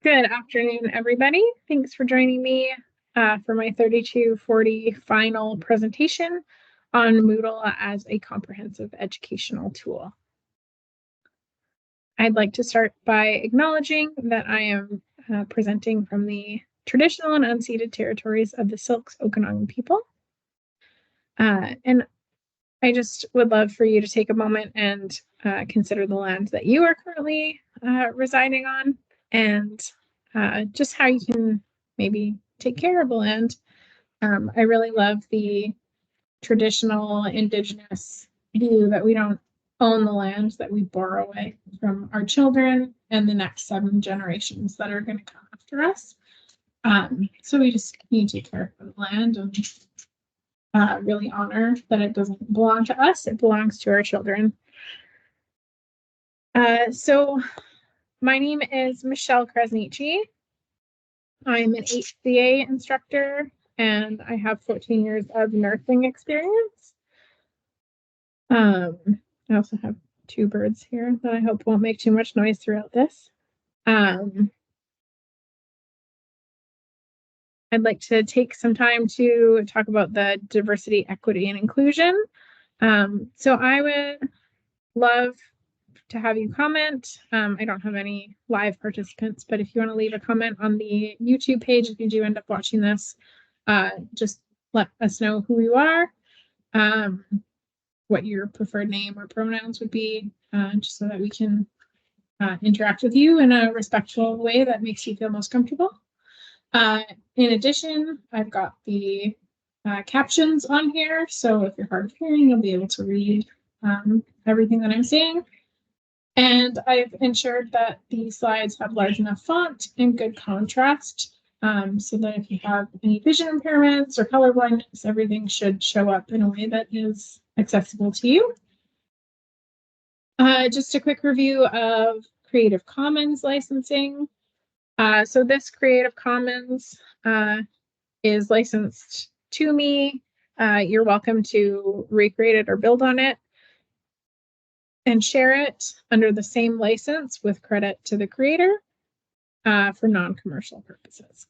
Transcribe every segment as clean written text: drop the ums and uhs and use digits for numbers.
Good afternoon, everybody. Thanks for joining me for my 3240 final presentation on Moodle as a comprehensive educational tool. I'd like to start by acknowledging that I am presenting from the traditional and unceded territories of the Silks Okanagan people. And I just would love for you to take a moment and consider the land that you are currently residing on, and just how you can maybe take care of the land. I really love the traditional Indigenous view that we don't own the land, that we borrow it from our children and the next 7 generations that are going to come after us. So we just need to take care of the land and really honor that it doesn't belong to us, it belongs to our children. So my name is Michelle Krasnichi. I'm an HCA instructor and I have 14 years of nursing experience. I also have 2 birds here that I hope won't make too much noise throughout this. I'd like to take some time to talk about the diversity, equity, and inclusion. So I would love to have you comment. I don't have any live participants, but if you want to leave a comment on the YouTube page, if you do end up watching this, just let us know who you are, what your preferred name or pronouns would be, just so that we can interact with you in a respectful way that makes you feel most comfortable. In addition, I've got the captions on here, so if you're hard of hearing, you'll be able to read everything that I'm saying. And I've ensured that the slides have large enough font and good contrast, so that if you have any vision impairments or color blindness, everything should show up in a way that is accessible to you. Just a quick review of Creative Commons licensing. So this Creative Commons is licensed to me. You're welcome to recreate it or build on it and share it under the same license with credit to the creator for non-commercial purposes.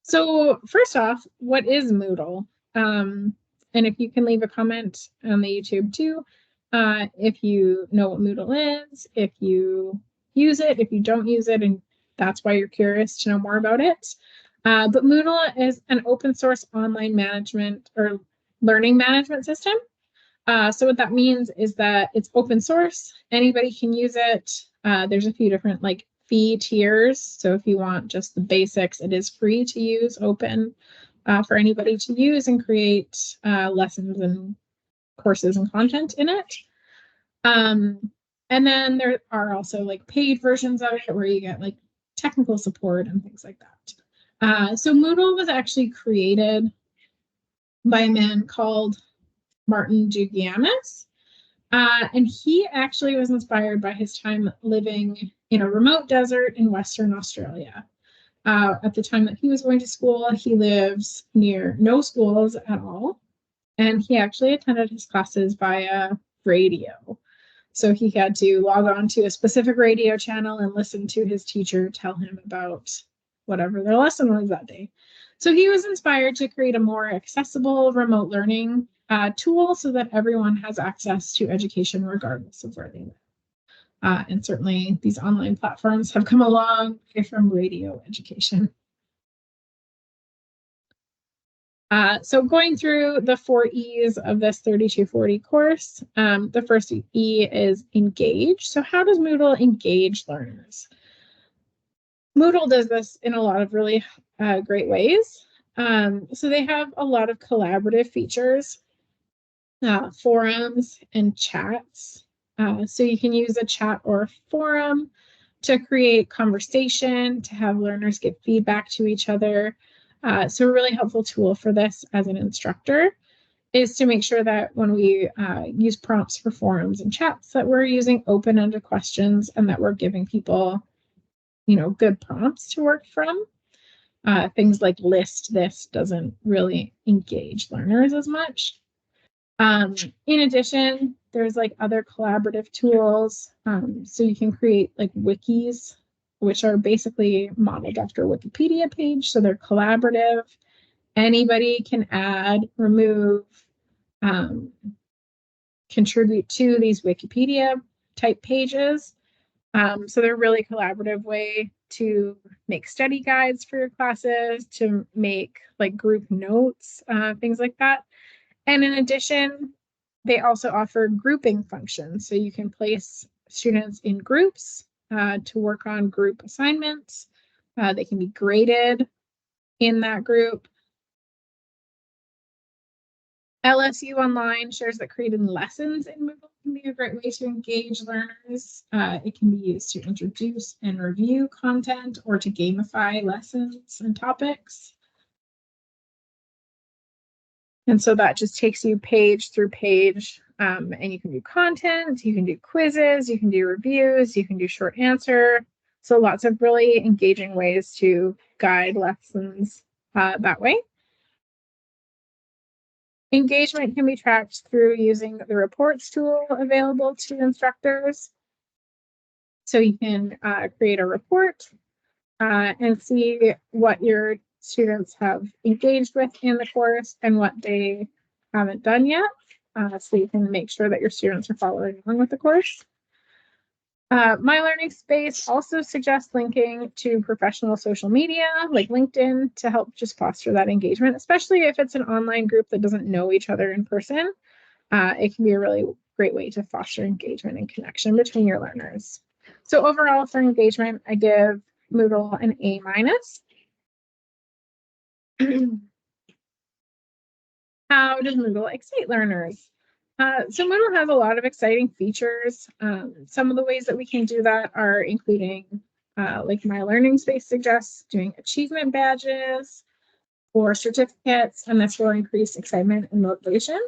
So first off, what is Moodle? And if you can leave a comment on the YouTube too, if you know what Moodle is, if you use it, if you don't use it, and that's why you're curious to know more about it. But Moodle is an open source online management or learning management system. So what that means is that it's open source, anybody can use it. There's a few different fee tiers. So if you want just the basics, it is free to use, open for anybody to use and create lessons and courses and content in it. And then there are also paid versions of it where you get technical support and things like that. So Moodle was actually created by a man called Martin Dugianis. And he actually was inspired by his time living in a remote desert in Western Australia. At the time that he was going to school, he lives near no schools at all. And he actually attended his classes via radio. So he had to log on to a specific radio channel and listen to his teacher tell him about whatever their lesson was that day. So he was inspired to create a more accessible remote learning tool so that everyone has access to education regardless of where they live. And certainly these online platforms have come a long way from radio education. So going through the 4 E's of this 3240 course, the first E is engage. So how does Moodle engage learners? Moodle does this in a lot of really great ways. So they have a lot of collaborative features, forums and chats. So you can use a chat or a forum to create conversation, to have learners give feedback to each other. So a really helpful tool for this as an instructor is to make sure that when we use prompts for forums and chats that we're using open-ended questions and that we're giving people, good prompts to work from. Things like list this doesn't really engage learners as much. In addition, there's like other collaborative tools. So you can create like wikis, which are basically modeled after a Wikipedia page. So they're collaborative. Anybody can add, remove, contribute to these Wikipedia type pages. So they're a really collaborative way to make study guides for your classes, to make like group notes, things like that. And in addition, they also offer grouping functions. So you can place students in groups to work on group assignments. They can be graded in that group. LSU Online shares that creating lessons in Moodle can be a great way to engage learners. It can be used to introduce and review content or to gamify lessons and topics. And so that just takes you page through page, and you can do content, you can do quizzes, you can do reviews, you can do short answer. So lots of really engaging ways to guide lessons that way. Engagement can be tracked through using the reports tool available to instructors. So you can create a report and see what your students have engaged with in the course and what they haven't done yet. So you can make sure that your students are following along with the course. My Learning Space also suggests linking to professional social media like LinkedIn to help just foster that engagement, especially if it's an online group that doesn't know each other in person. It can be a really great way to foster engagement and connection between your learners. So overall for engagement, I give Moodle an A-. How does Moodle excite learners? So Moodle has a lot of exciting features. Some of the ways that we can do that are including, like My Learning Space suggests, doing achievement badges or certificates, and this will increase excitement and motivation.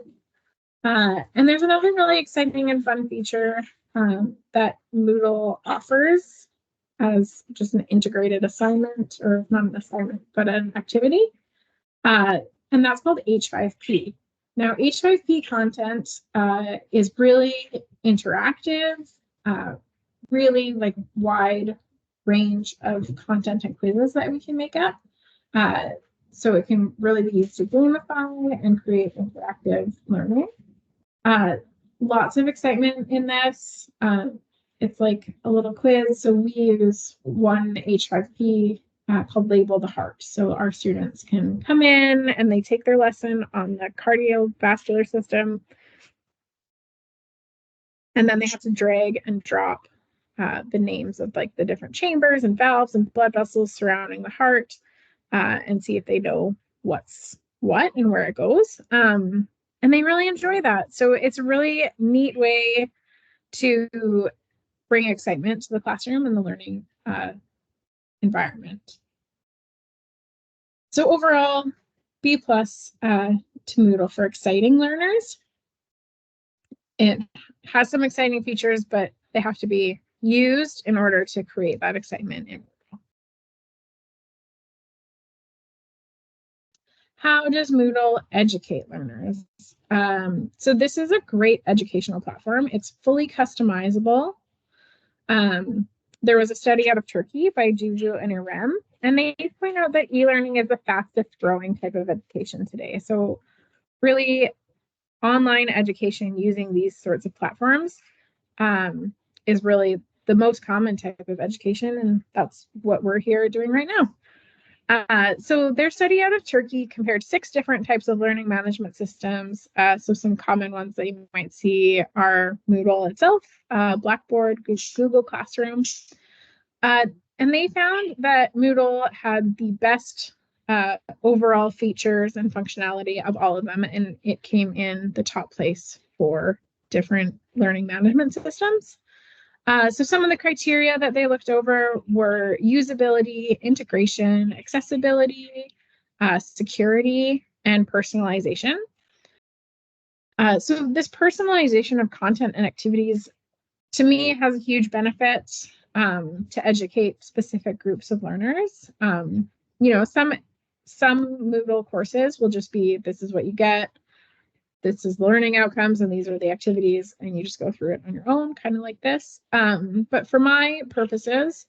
And there's another really exciting and fun feature that Moodle offers as just an integrated assignment, or not an assignment, but an activity. And that's called H5P. Now, H5P content is really interactive, really like wide range of content and quizzes that we can make up. So it can really be used to gamify and create interactive learning. Lots of excitement in this. It's like a little quiz. So we use one H5P called Label the Heart. So our students can come in and they take their lesson on the cardiovascular system. And then they have to drag and drop the names of like the different chambers and valves and blood vessels surrounding the heart and see if they know what's what and where it goes. And they really enjoy that. So it's a really neat way to bring excitement to the classroom and the learning environment. So overall, B+ to Moodle for exciting learners. It has some exciting features, but they have to be used in order to create that excitement in Moodle. How does Moodle educate learners? So this is a great educational platform. It's fully customizable. There was a study out of Turkey by Juju and Irem, and they point out that e-learning is the fastest growing type of education today. So really, online education using these sorts of platforms is really the most common type of education, and that's what we're here doing right now. So their study out of Turkey compared 6 different types of learning management systems. So some common ones that you might see are Moodle itself, Blackboard, Google Classroom. And they found that Moodle had the best overall features and functionality of all of them, and it came in the top place for different learning management systems. So some of the criteria that they looked over were usability, integration, accessibility, security, and personalization. So this personalization of content and activities, to me, has a huge benefit to educate specific groups of learners. you know, some Moodle courses will just be, this is what you get, this is learning outcomes, and these are the activities, and you just go through it on your own, kind of like this. But for my purposes,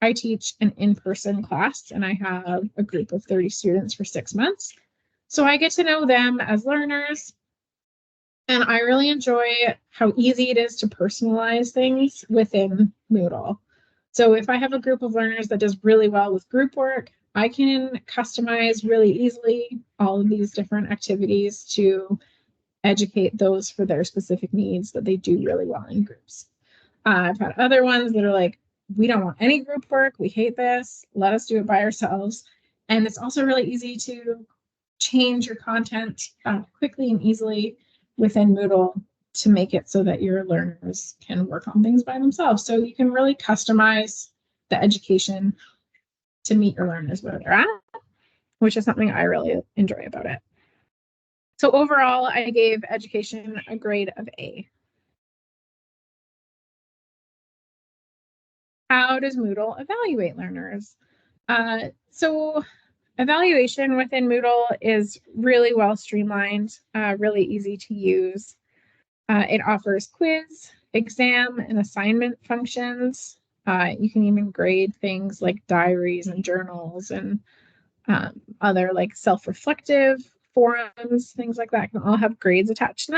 I teach an in-person class, and I have a group of 30 students for 6 months. So I get to know them as learners, and I really enjoy how easy it is to personalize things within Moodle. So if I have a group of learners that does really well with group work, I can customize really easily all of these different activities to educate those for their specific needs that they do really well in groups. I've had other ones that are like, we don't want any group work, we hate this, let us do it by ourselves. And it's also really easy to change your content quickly and easily within Moodle to make it so that your learners can work on things by themselves. So you can really customize the education to meet your learners where they're at, which is something I really enjoy about it. So overall, I gave education a grade of A. How does Moodle evaluate learners? So evaluation within Moodle is really well streamlined, really easy to use. It offers quiz, exam, and assignment functions. You can even grade things like diaries and journals and other like self-reflective forums, things like that can all have grades attached to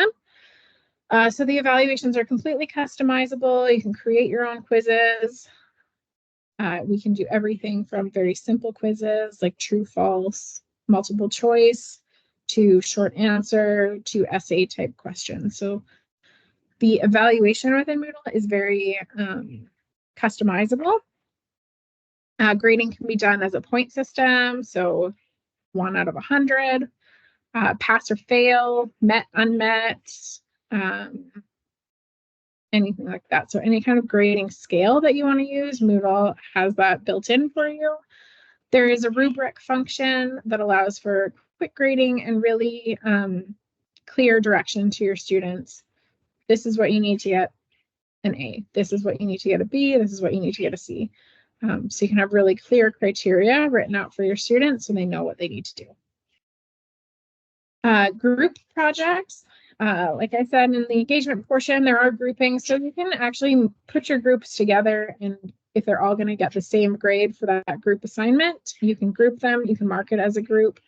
them. So the evaluations are completely customizable. You can create your own quizzes. We can do everything from very simple quizzes like true, false, multiple choice, to short answer, to essay type questions. So the evaluation within Moodle is very customizable. Grading can be done as a point system, so 1 out of 100, pass or fail, met, unmet, anything like that. So any kind of grading scale that you want to use, Moodle has that built in for you. There is a rubric function that allows for quick grading and really clear direction to your students. This is what you need to get an A. This is what you need to get a B. This is what you need to get a C. So you can have really clear criteria written out for your students so they know what they need to do. Group projects. Like I said, in the engagement portion, there are groupings, so you can actually put your groups together, and if they're all going to get the same grade for that group assignment, you can group them, you can mark it as a group,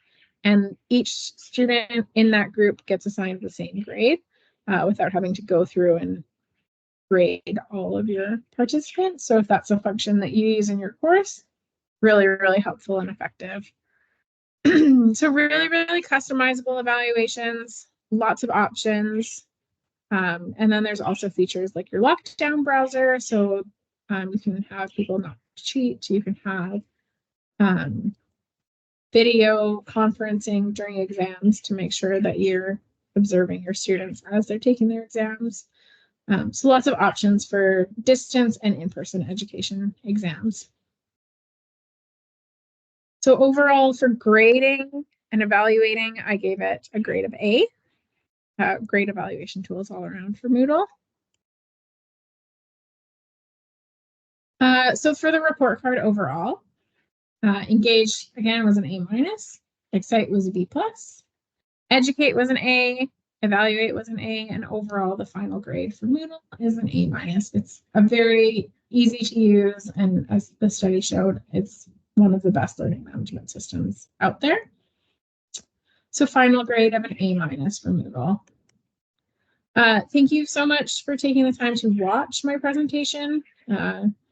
and each student in that group gets assigned the same grade without having to go through and grade all of your participants. So if that's a function that you use in your course, really, really helpful and effective. So really, really customizable evaluations, lots of options. And then there's also features like your lockdown browser. So you can have people not cheat. You can have video conferencing during exams to make sure that you're observing your students as they're taking their exams. So lots of options for distance and in-person education exams. So overall, for grading and evaluating, I gave it a grade of A. Great evaluation tools all around for Moodle. So for the report card overall, Engage, again, was an A-. Excite was a B+. Educate was an A. Evaluate was an A. And overall, the final grade for Moodle is an A-. It's a very easy to use, and as the study showed, it's one of the best learning management systems out there. So final grade of an A- for Moodle. Thank you so much for taking the time to watch my presentation.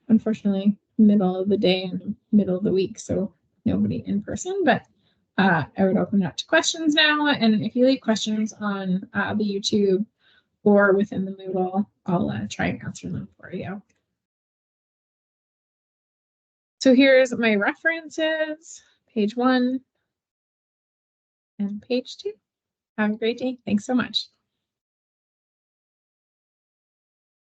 Unfortunately, middle of the day and middle of the week, so nobody in person, but I would open it up to questions now. And if you leave questions on the YouTube or within the Moodle, I'll try and answer them for you. So here's my references, page 1 and page 2. Have a great day. Thanks so much.